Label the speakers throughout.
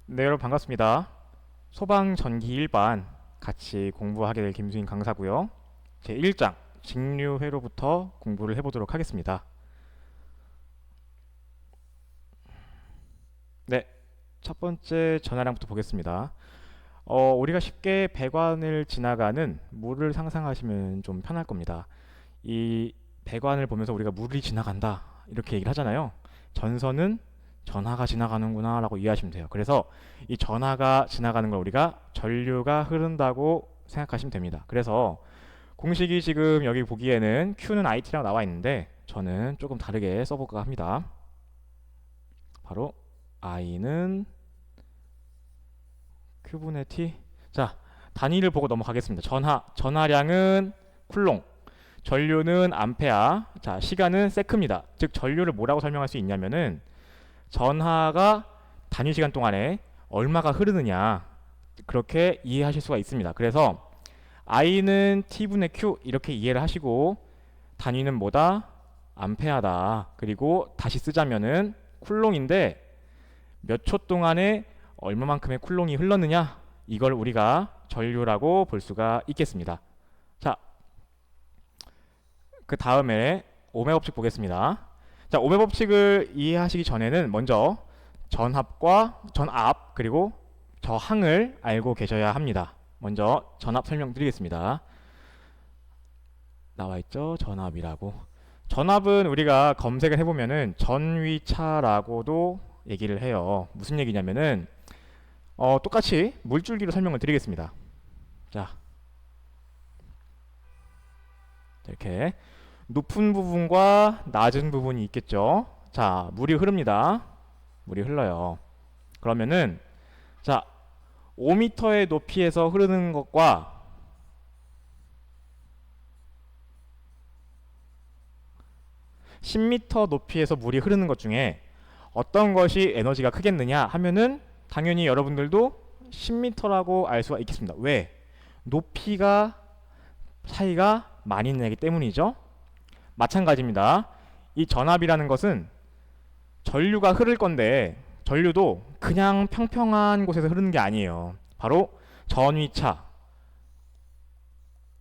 Speaker 1: 네, 여러분 반갑습니다. 소방전기 일반 같이 공부하게 될 김수인 강사고요. 제 1장 직류회로부터 공부를 해보도록 하겠습니다. 네, 첫 번째 전화량부터 보겠습니다. 우리가 쉽게 배관을 지나가는 물을 상상하시면 좀 편할 겁니다. 이 배관을 보면서 우리가 물이 지나간다 이렇게 얘기를 하잖아요. 전선은 전하가 지나가는구나 라고 이해하시면 돼요. 그래서 이 전하가 지나가는 걸 우리가 전류가 흐른다고 생각하시면 됩니다. 그래서 공식이 지금 여기 보기에는 Q는 IT라고 나와 있는데 저는 조금 다르게 써볼까 합니다. 바로 I는 Q분의 T. 자, 단위를 보고 넘어가겠습니다. 전하량은 쿨롱, 전류는 암페아, 자, 시간은 세크입니다. 즉 전류를 뭐라고 설명할 수 있냐면은 전하가 단위 시간 동안에 얼마가 흐르느냐 그렇게 이해하실 수가 있습니다. 그래서 I는 T분의 Q 이렇게 이해를 하시고 단위는 뭐다? 암페아다. 그리고 다시 쓰자면은 쿨롱인데 몇 초 동안에 얼마만큼의 쿨롱이 흘렀느냐 이걸 우리가 전류라고 볼 수가 있겠습니다. 자, 그 다음에 오메 법칙 보겠습니다. 자, 오메 법칙을 이해하시기 전에는 먼저 전압 그리고 저항을 알고 계셔야 합니다. 먼저 전압 설명드리겠습니다. 나와 있죠? 전압이라고. 전압은 우리가 검색을 해보면은 전위차라고도 얘기를 해요. 무슨 얘기냐면은 똑같이 물줄기로 설명을 드리겠습니다. 자, 이렇게 높은 부분과 낮은 부분이 있겠죠. 자, 물이 흐릅니다. 물이 흘러요. 그러면은 자, 5m의 높이에서 흐르는 것과 10m 높이에서 물이 흐르는 것 중에 어떤 것이 에너지가 크겠느냐 하면은 당연히 여러분들도 10m라고 알 수가 있겠습니다. 왜? 높이가 차이가 많이 나기 때문이죠. 마찬가지입니다. 이 전압이라는 것은 전류가 흐를 건데 전류도 그냥 평평한 곳에서 흐르는 게 아니에요. 바로 전위차,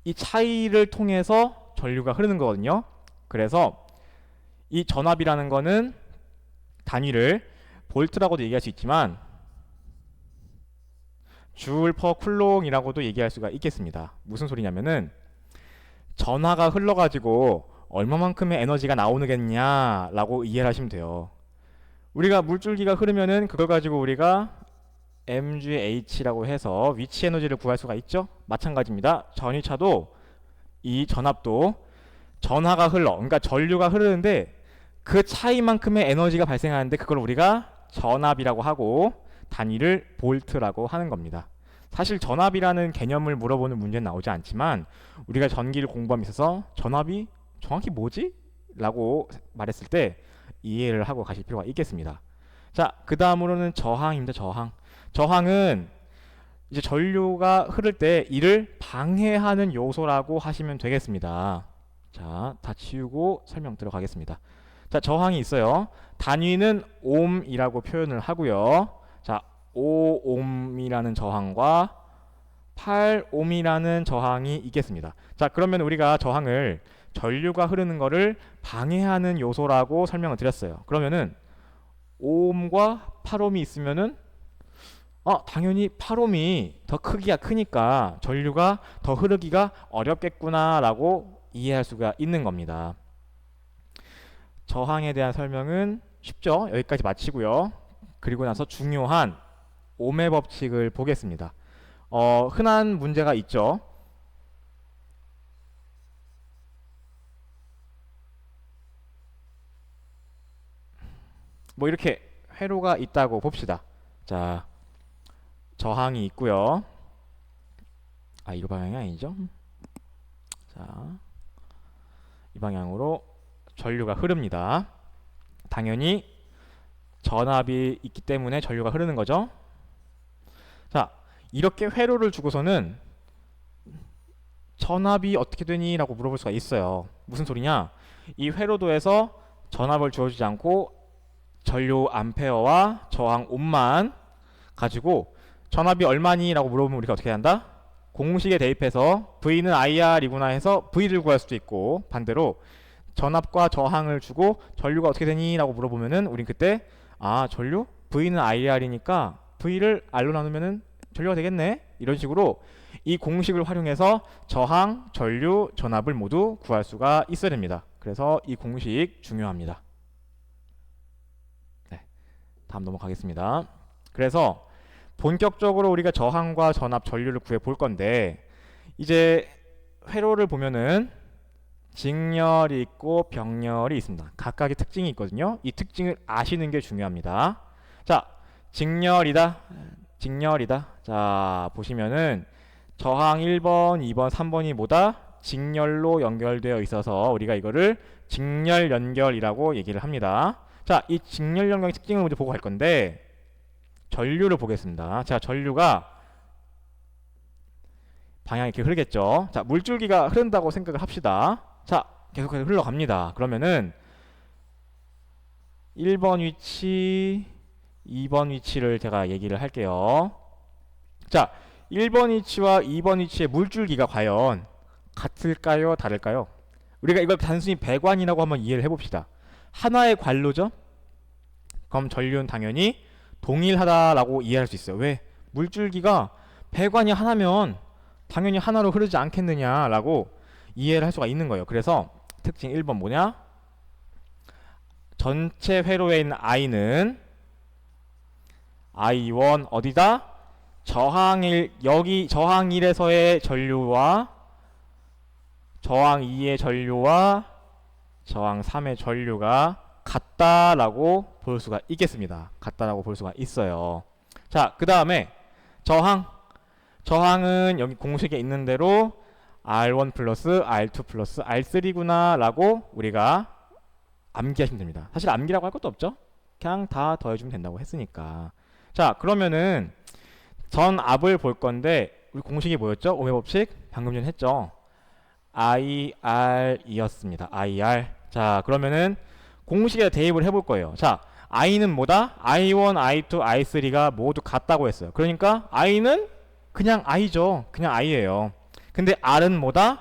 Speaker 1: 이 차이를 통해서 전류가 흐르는 거거든요. 그래서 이 전압이라는 거는 단위를 볼트라고도 얘기할 수 있지만 줄 퍼 쿨롱이라고도 얘기할 수가 있겠습니다. 무슨 소리냐면은 전하가 흘러가지고 얼마만큼의 에너지가 나오느냐라고 이해를 하시면 돼요. 우리가 물줄기가 흐르면은 그걸 가지고 우리가 mgh라고 해서 위치 에너지를 구할 수가 있죠. 마찬가지입니다. 전위차도 이 전압도 전하가 흘러, 그러니까 전류가 흐르는데 그 차이만큼의 에너지가 발생하는데 그걸 우리가 전압이라고 하고 단위를 볼트라고 하는 겁니다. 사실 전압이라는 개념을 물어보는 문제는 나오지 않지만 우리가 전기를 공부함에 있어서 전압이 정확히 뭐지? 라고 말했을 때 이해를 하고 가실 필요가 있겠습니다. 자, 그 다음으로는 저항입니다. 저항은 이제 전류가 흐를 때 이를 방해하는 요소라고 하시면 되겠습니다. 자, 다 치우고 설명 들어가겠습니다. 자, 저항이 있어요. 단위는 옴이라고 표현을 하고요. 자, 5옴이라는 저항과 8옴이라는 저항이 있겠습니다. 자, 그러면 우리가 저항을 전류가 흐르는 거를 방해하는 요소라고 설명을 드렸어요. 그러면은 5옴과 8옴이 있으면은 당연히 8옴이 더 크기가 크니까 전류가 더 흐르기가 어렵겠구나 라고 이해할 수가 있는 겁니다. 저항에 대한 설명은 쉽죠? 여기까지 마치고요. 그리고 나서 중요한 옴의 법칙을 보겠습니다. 흔한 문제가 있죠. 뭐 이렇게 회로가 있다고 봅시다. 자, 저항이 있고요. 이 방향이 아니죠? 자, 이 방향으로 전류가 흐릅니다. 당연히 전압이 있기 때문에 전류가 흐르는 거죠. 자, 이렇게 회로를 주고서는 전압이 어떻게 되니? 라고 물어볼 수가 있어요. 무슨 소리냐? 이 회로도에서 전압을 주어주지 않고 전류 암페어와 저항 옴만 가지고 전압이 얼마니? 라고 물어보면 우리가 어떻게 한다? 공식에 대입해서 V는 IR이구나 해서 V를 구할 수도 있고, 반대로 전압과 저항을 주고 전류가 어떻게 되니? 라고 물어보면은 우린 그때 전류? V는 IR이니까 V를 R로 나누면은 전류가 되겠네? 이런 식으로 이 공식을 활용해서 저항, 전류, 전압을 모두 구할 수가 있어야 됩니다. 그래서 이 공식 중요합니다. 네, 다음 넘어가겠습니다. 그래서 본격적으로 우리가 저항과 전압, 전류를 구해 볼 건데, 이제 회로를 보면은 직렬이 있고 병렬이 있습니다. 각각의 특징이 있거든요. 이 특징을 아시는 게 중요합니다. 자, 직렬이다. 직렬이다. 자, 보시면은 저항 1번, 2번, 3번이 뭐다? 직렬로 연결되어 있어서 우리가 이거를 직렬 연결이라고 얘기를 합니다. 자, 이 직렬 연결의 특징을 먼저 보고 갈 건데, 전류를 보겠습니다. 자, 전류가 방향이 이렇게 흐르겠죠. 자, 물줄기가 흐른다고 생각을 합시다. 자, 계속해서 흘러갑니다. 그러면은 1번 위치, 2번 위치를 제가 얘기를 할게요. 자, 1번 위치와 2번 위치의 물줄기가 과연 같을까요? 다를까요? 우리가 이걸 단순히 배관이라고 한번 이해를 해봅시다. 하나의 관로죠? 그럼 전류는 당연히 동일하다라고 이해할 수 있어요. 왜? 물줄기가 배관이 하나면 당연히 하나로 흐르지 않겠느냐라고 이해를 할 수가 있는 거예요. 그래서 특징 1번 뭐냐? 전체 회로에 있는 I는 I1 어디다? 여기 저항 1에서의 전류와 저항 2의 전류와 저항 3의 전류가 같다라고 볼 수가 있겠습니다. 같다라고 볼 수가 있어요. 자, 그 다음에 저항은 여기 공식에 있는 대로 R1 플러스 R2 플러스 R3구나 라고 우리가 암기하시면 됩니다. 사실 암기라고 할 것도 없죠. 그냥 다 더해주면 된다고 했으니까. 자, 그러면은 전압을 볼 건데 우리 공식이 뭐였죠? 오메 법칙 방금 전에 했죠. IR이었습니다. IR. 자, 그러면은 공식에 대입을 해볼 거예요. 자, I는 뭐다? I1, I2, I3가 모두 같다고 했어요. 그러니까 I는 그냥 I죠. 그냥 I예요. 근데 R은 뭐다?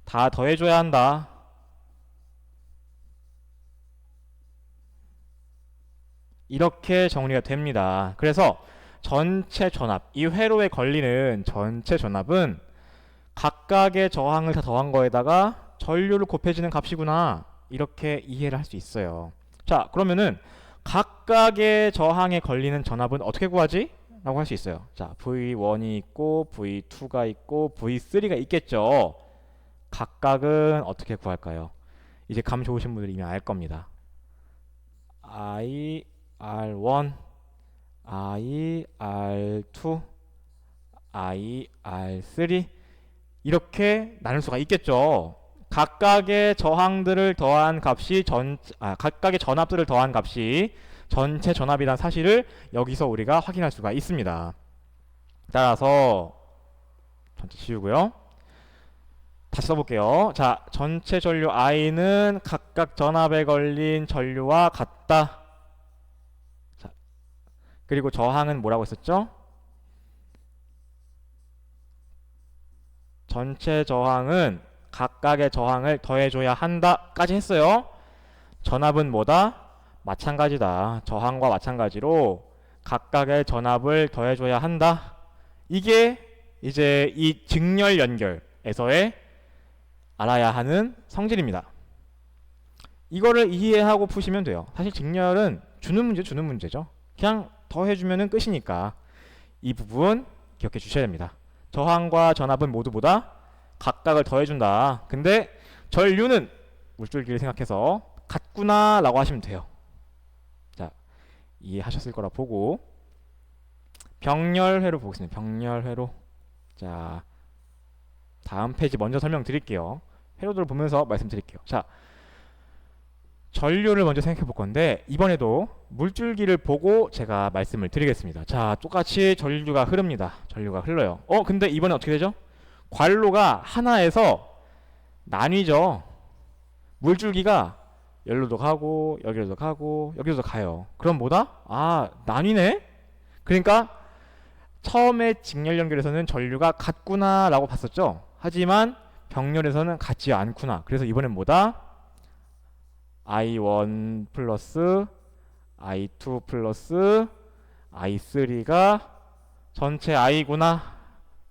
Speaker 1: 다 더해줘야 한다. 이렇게 정리가 됩니다. 그래서 전체 전압, 이 회로에 걸리는 전체 전압은 각각의 저항을 다 더한 거에다가 전류를 곱해지는 값이구나, 이렇게 이해를 할 수 있어요. 자, 그러면은 각각의 저항에 걸리는 전압은 어떻게 구하지? 라고 할 수 있어요. 자, V1이 있고 V2가 있고 V3가 있겠죠. 각각은 어떻게 구할까요? 이제 감 좋으신 분들이 이미 알 겁니다. IR1, IR2, IR3 이렇게 나눌 수가 있겠죠. 각각의 저항들을 더한 값이 각각의 전압들을 더한 값이 전체 전압이란 사실을 여기서 우리가 확인할 수가 있습니다. 따라서 전체 지우고요. 다시 써볼게요. 자, 전체 전류 I는 각각 전압에 걸린 전류와 같다. 자, 그리고 저항은 뭐라고 했었죠? 전체 저항은 각각의 저항을 더해줘야 한다까지 했어요. 전압은 뭐다? 마찬가지다. 저항과 마찬가지로 각각의 전압을 더해줘야 한다. 이게 이제 이 직렬 연결에서의 알아야 하는 성질입니다. 이거를 이해하고 푸시면 돼요. 사실 직렬은 주는 문제죠. 그냥 더해주면 끝이니까 이 부분 기억해 주셔야 됩니다. 저항과 전압은 모두 보다 각각을 더해준다. 근데 전류는 물줄기를 생각해서 같구나 라고 하시면 돼요. 자, 이해하셨을 거라 보고 병렬회로 보겠습니다. 병렬회로. 자, 다음 페이지 먼저 설명드릴게요. 회로들을 보면서 말씀드릴게요. 자, 전류를 먼저 생각해 볼 건데 이번에도 물줄기를 보고 제가 말씀을 드리겠습니다. 자, 똑같이 전류가 흐릅니다. 전류가 흘러요. 근데 이번에 어떻게 되죠? 관로가 하나에서 나뉘죠. 물줄기가 여기로도 가고 여기로도 가고 여기로도 가요. 그럼 뭐다? 아, 나뉘네? 그러니까 처음에 직렬 연결에서는 전류가 같구나 라고 봤었죠. 하지만 병렬에서는 같지 않구나. 그래서 이번엔 뭐다? I1 플러스 I2 플러스 I3가 전체 I구나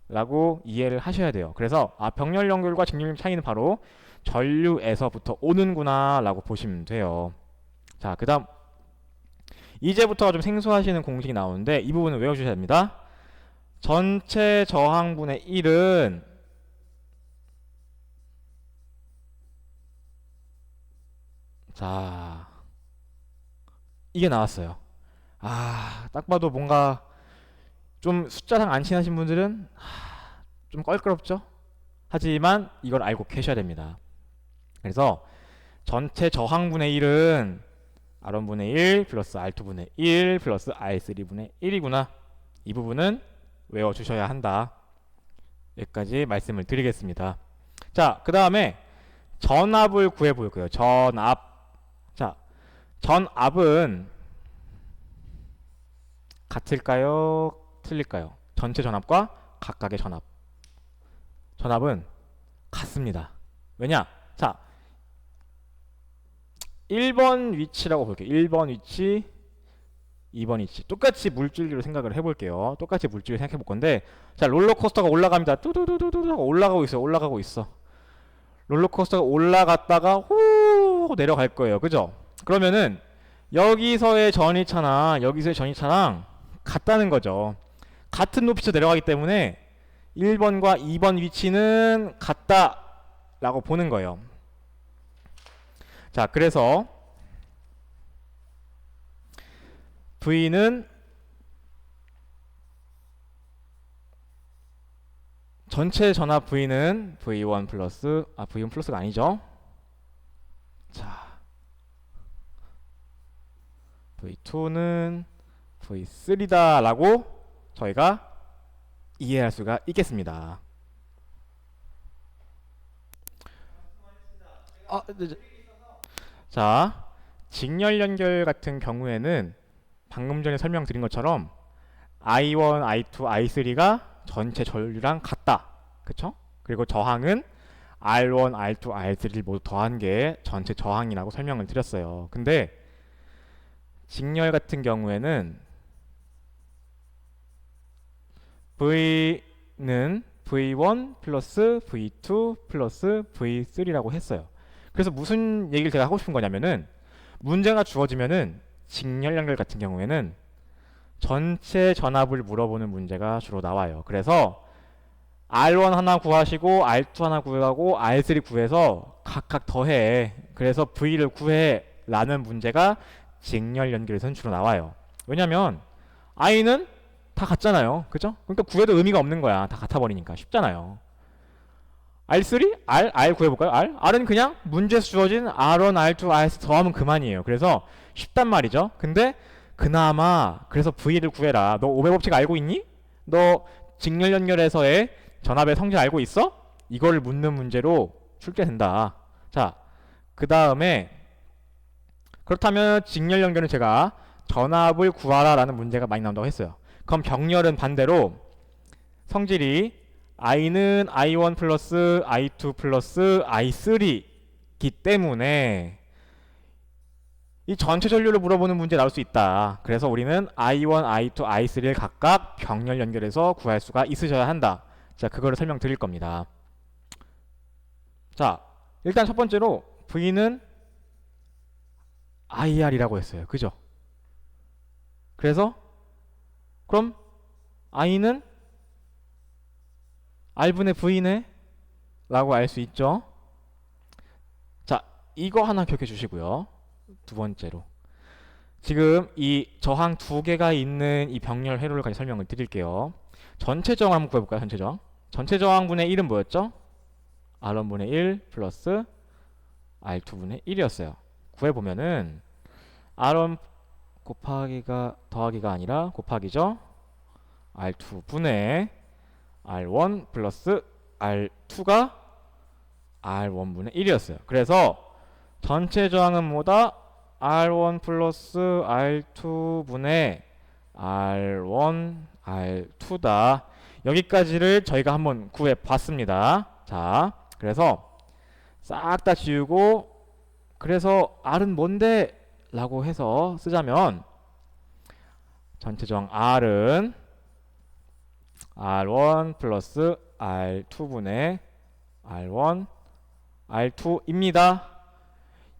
Speaker 1: 라고 이해를 하셔야 돼요. 그래서 병렬 연결과 직렬 연결 차이는 바로 전류에서부터 오는구나 라고 보시면 돼요. 자, 그 다음 이제부터 좀 생소하시는 공식이 나오는데 이 부분은 외워주셔야 됩니다. 전체 저항분의 1은 자, 이게 나왔어요. 딱 봐도 뭔가 좀 숫자상 안 친하신 분들은 좀 껄끄럽죠? 하지만 이걸 알고 계셔야 됩니다. 그래서 전체 저항분의 1은 R1분의 1 플러스 R2분의 1 플러스 R3분의 1이구나. 이 부분은 외워주셔야 한다. 여기까지 말씀을 드리겠습니다. 자, 그 다음에 전압을 구해볼 거예요. 전압. 자, 전압은 같을까요? 틀릴까요? 전체 전압과 각각의 전압. 전압은 같습니다. 왜냐? 자, 1번 위치라고 볼게요. 1번 위치, 2번 위치. 똑같이 물줄기로 생각을 해볼게요. 똑같이 물줄기로 생각해 볼 건데, 자, 롤러코스터가 올라갑니다. 뚜두두두두 하고 올라가고 있어요. 올라가고 있어. 롤러코스터가 올라갔다가 후 내려갈 거예요. 그죠? 그러면은 여기서의 전이차나 여기서의 전이차랑 같다는 거죠. 같은 높이에서 내려가기 때문에 1번과 2번 위치는 같다라고 보는 거예요. 자, 그래서 V는 전체 전압 V는 V1 플러스 V1 플러스가 아니죠. 자, V2는 V3다 라고 저희가 이해할 수가 있겠습니다. 네. 자, 직렬 연결 같은 경우에는 방금 전에 설명드린 것처럼 I1, I2, I3가 전체 전류랑 같다. 그쵸? 그리고 저항은 R1, R2, R3를 모두 더한 게 전체 저항이라고 설명을 드렸어요. 근데 직렬 같은 경우에는 V는 V1 플러스 V2 플러스 V3라고 했어요. 그래서 무슨 얘기를 제가 하고 싶은 거냐면은 문제가 주어지면은 직렬 연결 같은 경우에는 전체 전압을 물어보는 문제가 주로 나와요. 그래서 R1 하나 구하시고 R2 하나 구하고 R3 구해서 각각 더해. 그래서 V를 구해 라는 문제가 직렬 연결에서는 주로 나와요. 왜냐면 I는 다 같잖아요. 그죠? 그러니까 구해도 의미가 없는 거야. 다 같아버리니까. 쉽잖아요. R3? R 구해볼까요? R은 그냥 문제에서 주어진 R1, R2, R3 더하면 그만이에요. 그래서 쉽단 말이죠. 근데 그나마 그래서 V를 구해라. 너 오배 법칙 알고 있니? 너 직렬 연결에서의 전압의 성질 알고 있어? 이걸 묻는 문제로 출제된다. 자, 그 다음에 그렇다면 직렬 연결은 제가 전압을 구하라 라는 문제가 많이 나온다고 했어요. 그럼 병렬은 반대로 성질이 I는 I1 플러스 I2 플러스 I3기 때문에 이 전체 전류를 물어보는 문제 나올 수 있다. 그래서 우리는 I1, I2, I3를 각각 병렬 연결해서 구할 수가 있으셔야 한다. 자, 그거를 설명드릴 겁니다. 자, 일단 첫 번째로 V는 IR이라고 했어요. 그죠? 그래서 그럼 I는 R분의 V네 라고 알 수 있죠. 자, 이거 하나 기억해 주시고요. 두 번째로 지금 이 저항 두 개가 있는 이 병렬 회로를 가지고 설명을 드릴게요. 전체 저항 한번 구해볼까요? 전체 저항. 전체 저항분의 1은 뭐였죠? R1분의 1 플러스 R2분의 1이었어요. 구해보면은 R1 곱하기가 더하기가 아니라 곱하기죠. R2분의 R1 플러스 R2가 R1분의 1이었어요. 그래서 전체 저항은 뭐다? R1 플러스 R2 분의 R1, R2다. 여기까지를 저희가 한번 구해 봤습니다. 자, 그래서 싹 다 지우고, 그래서 R은 뭔데? 라고 해서 쓰자면, 전체 저항 R은 R1 플러스 R2 분의 R1, R2입니다.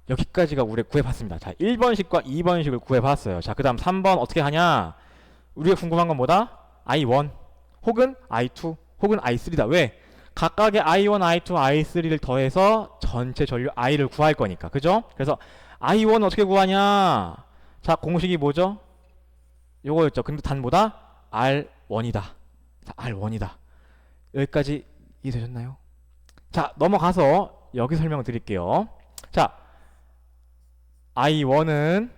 Speaker 1: 여기까지가 우리가 구해봤습니다. 자, 1번식과 2번식을 구해봤어요. 자, 그 다음 3번 어떻게 하냐? 우리가 궁금한 건 뭐다? I1 혹은 I2 혹은 I3다. 왜? 각각의 I1, I2, I3를 더해서 전체 전류 I를 구할 거니까. 그죠? 그래서 I1 어떻게 구하냐? 자, 공식이 뭐죠? 요거였죠. 근데 단 뭐다? R1이다. 자, R1이다. 여기까지 이해되셨나요? 자, 넘어가서 여기 설명을 드릴게요. 자, I1은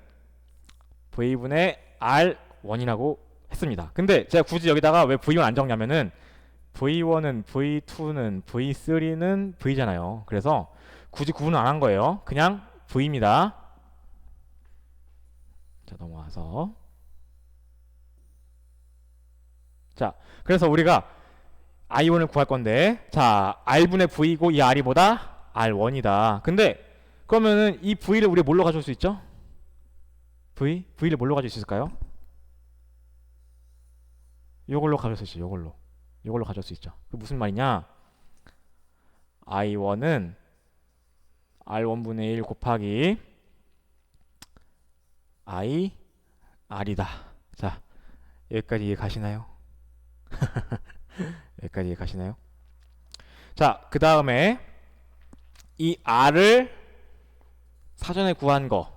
Speaker 1: V분의 R1이라고 했습니다. 근데 제가 굳이 여기다가 왜 V1 안 적냐면은 V1은 V2는 V3는 V잖아요. 그래서 굳이 구분 안 한 거예요. 그냥 V입니다. 자, 넘어와서. 자, 그래서 우리가 I1을 구할 건데, 자, R분의 V고 이 R이 뭐다? R1이다. 근데 그러면은 이 V를 우리 뭘로 가져올 수 있죠? V를 뭘로 가져올 수 있을까요? 요걸로 가져올 수 있죠. 요걸로 가져올 수 있죠. 그 무슨 말이냐? I1은 R1분의 1 곱하기 I R이다. 자, 여기까지 이해 가시나요? 여기까지 이해 가시나요? 자, 그 다음에 이 R을 사전에 구한 거,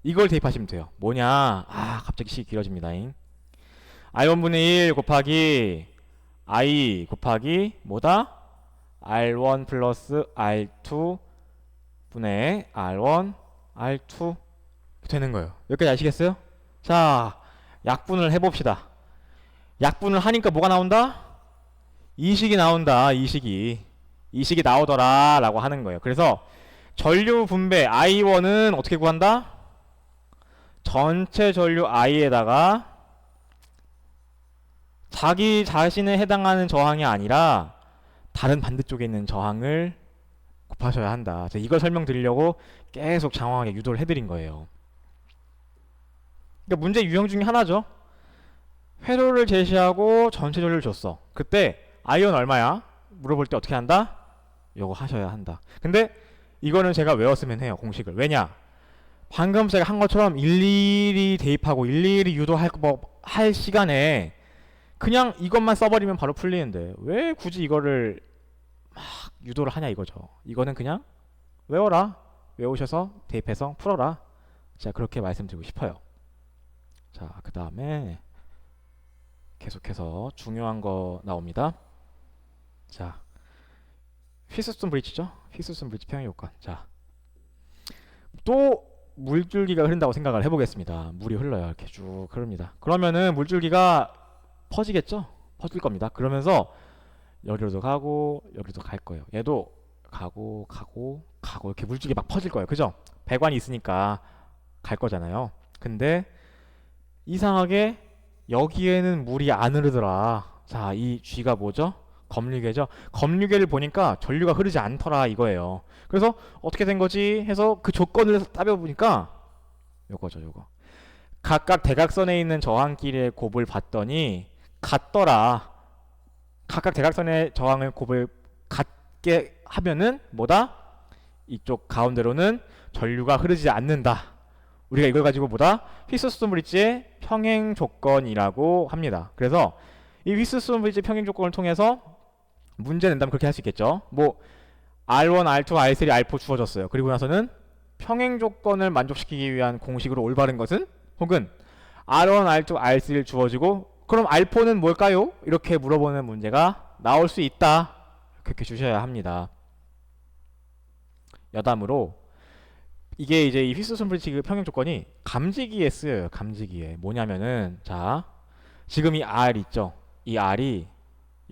Speaker 1: 이걸 대입하시면 돼요. 뭐냐? 아, 갑자기 식이 길어집니다. R1분의 1 곱하기 I 곱하기 뭐다? R1 플러스 R2 분의 R1, R2 되는 거예요. 여기까지 아시겠어요? 자, 약분을 해봅시다. 약분을 하니까 뭐가 나온다? 이식이 나온다. 이식이 나오더라 라고 하는 거예요. 그래서 전류 분배 I1은 어떻게 구한다? 전체 전류 I에다가 자기 자신에 해당하는 저항이 아니라 다른 반대쪽에 있는 저항을 곱하셔야 한다. 제가 이걸 설명드리려고 계속 장황하게 유도를 해드린 거예요. 그러니까 문제 유형 중에 하나죠. 회로를 제시하고 전체 전류를 줬어. 그때 I1 얼마야? 물어볼 때 어떻게 한다? 요거 하셔야 한다. 근데 이거는 제가 외웠으면 해요. 공식을. 왜냐? 방금 제가 한 것처럼 일일이 대입하고 일일이 유도할 할 시간에 그냥 이것만 써버리면 바로 풀리는데 왜 굳이 이거를 막 유도를 하냐 이거죠. 이거는 그냥 외워라. 외우셔서 대입해서 풀어라. 제가 그렇게 말씀드리고 싶어요. 자, 그 다음에 계속해서 중요한 거 나옵니다. 자, 휘스톤 브릿지죠? 휘스톤 브릿지 평형 요건. 자, 또 물줄기가 흐른다고 생각을 해보겠습니다. 물이 흘러요. 이렇게 쭉 흐릅니다. 그러면은 물줄기가 퍼지겠죠? 퍼질 겁니다. 그러면서 여기로도 가고 여기로도 갈 거예요. 얘도 가고 이렇게 물줄기 막 퍼질 거예요. 그죠? 배관이 있으니까 갈 거잖아요. 근데 이상하게 여기에는 물이 안 흐르더라. 자, 이 G가 뭐죠? 검류계죠. 검류계를 보니까 전류가 흐르지 않더라 이거예요. 그래서 어떻게 된 거지 해서 그 조건을 따져보니까 요거죠, 요거. 각각 대각선에 있는 저항끼리의 곱을 봤더니 같더라. 각각 대각선의 저항의 곱을 같게 하면은 뭐다? 이쪽 가운데로는 전류가 흐르지 않는다. 우리가 이걸 가지고 뭐다? 휘스스톤 브릿지의 평행 조건이라고 합니다. 그래서 이 휘스스톤 브릿지 평행 조건을 통해서 문제 낸다면 그렇게 할 수 있겠죠. 뭐 R1, R2, R3, R4 주어졌어요. 그리고 나서는 평행 조건을 만족시키기 위한 공식으로 올바른 것은 혹은 R1, R2, R3를 주어지고 그럼 R4는 뭘까요? 이렇게 물어보는 문제가 나올 수 있다. 그렇게 주셔야 합니다. 여담으로 이게 이제 이 휘스톤 브릿지 그 평행 조건이 감지기에 쓰여요. 감지기에. 뭐냐면은 자, 지금 이 R 있죠? 이 R이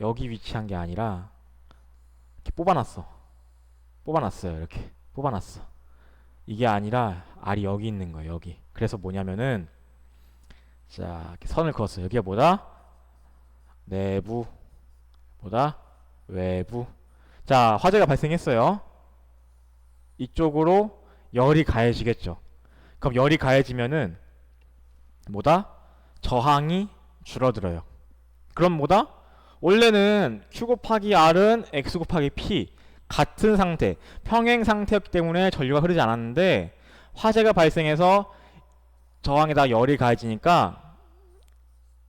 Speaker 1: 여기 위치한 게 아니라 이렇게 뽑아놨어요. 이렇게 뽑아놨어. 이게 아니라 R이 여기 있는 거예요. 여기. 그래서 뭐냐면은 자, 이렇게 선을 그었어요. 여기가 뭐다? 내부. 뭐다? 외부. 자, 화재가 발생했어요. 이쪽으로 열이 가해지겠죠. 그럼 열이 가해지면은 뭐다? 저항이 줄어들어요. 그럼 뭐다? 원래는 Q 곱하기 R은 X 곱하기 P 같은 상태, 평행 상태였기 때문에 전류가 흐르지 않았는데 화재가 발생해서 저항에다 열이 가해지니까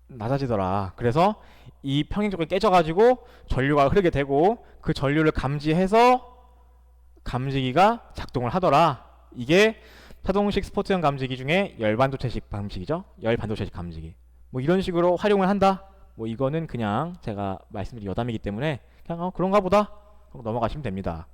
Speaker 1: 낮아지더라. 그래서 이 평행적이 깨져가지고 전류가 흐르게 되고 그 전류를 감지해서 감지기가 작동을 하더라. 이게 차동식 스포츠형 감지기 중에 열반도체식 감지기죠. 열반도체식 감지기. 뭐 이런 식으로 활용을 한다. 뭐 이거는 그냥 제가 말씀드린 여담이기 때문에 그냥 그런가 보다 하고 넘어가시면 됩니다.